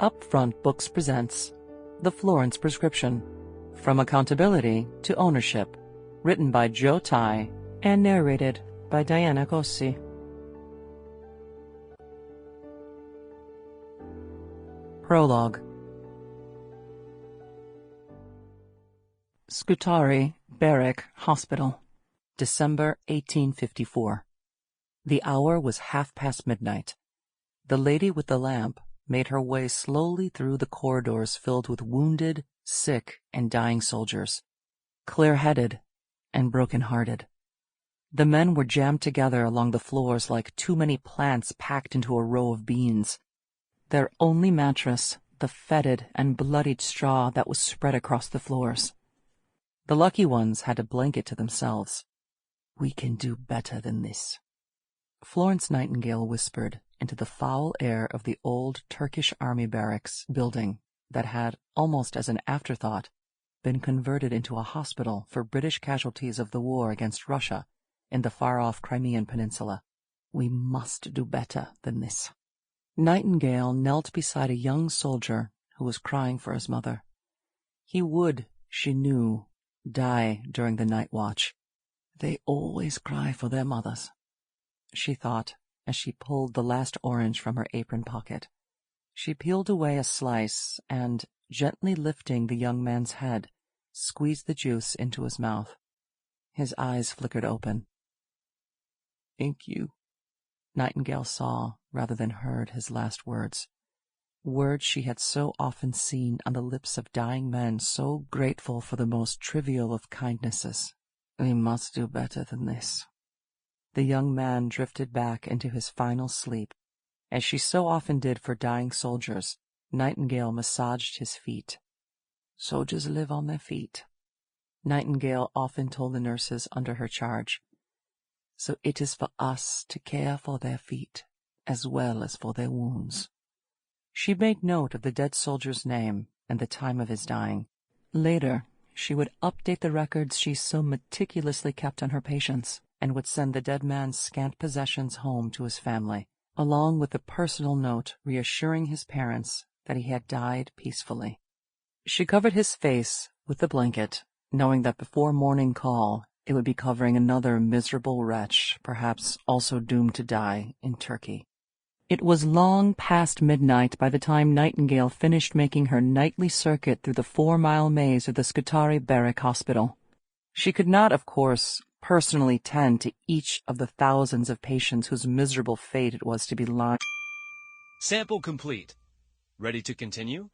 Upfront Books presents The Florence Prescription, From Accountability to Ownership, written by Joe Tai and narrated by Diana Cossi. Prologue. Scutari Barrack Hospital, December 1854. The hour was midnight. The lady with the lamp made her way slowly through the corridors filled with wounded, sick, and dying soldiers, clear-headed and broken-hearted. The men were jammed together along the floors like too many plants packed into a row of beans. Their only mattress, the fetid and bloodied straw that was spread across the floors. The lucky ones had a blanket to themselves. "We can do better than this," Florence Nightingale whispered into the foul air of the old Turkish army barracks building that had, almost as an afterthought, been converted into a hospital for British casualties of the war against Russia in the far-off Crimean Peninsula. "We must do better than this." Nightingale knelt beside a young soldier who was crying for his mother. He would, she knew, die during the night watch. "They always cry for their mothers," she thought as she pulled the last orange from her apron pocket. She peeled away a slice and, gently lifting the young man's head, squeezed the juice into his mouth. His eyes flickered open. "Thank you," Nightingale saw rather than heard his last words. Words she had so often seen on the lips of dying men so grateful for the most trivial of kindnesses. "We must do better than this." The young man drifted back into his final sleep. As she so often did for dying soldiers, Nightingale massaged his feet. "Soldiers live on their feet," Nightingale often told the nurses under her charge. "So it is for us to care for their feet as well as for their wounds." She made note of the dead soldier's name and the time of his dying. Later, she would update the records she so meticulously kept on her patients, and would send the dead man's scant possessions home to his family, along with a personal note reassuring his parents that he had died peacefully. She covered his face with the blanket, knowing that before morning call it would be covering another miserable wretch, perhaps also doomed to die in Turkey. It was long past midnight by the time Nightingale finished making her nightly circuit through the 4-mile maze of the Scutari Barrack Hospital. She could not, of course, personally tend to each of the thousands of patients whose miserable fate it was to be lying. Sample complete. Ready to continue?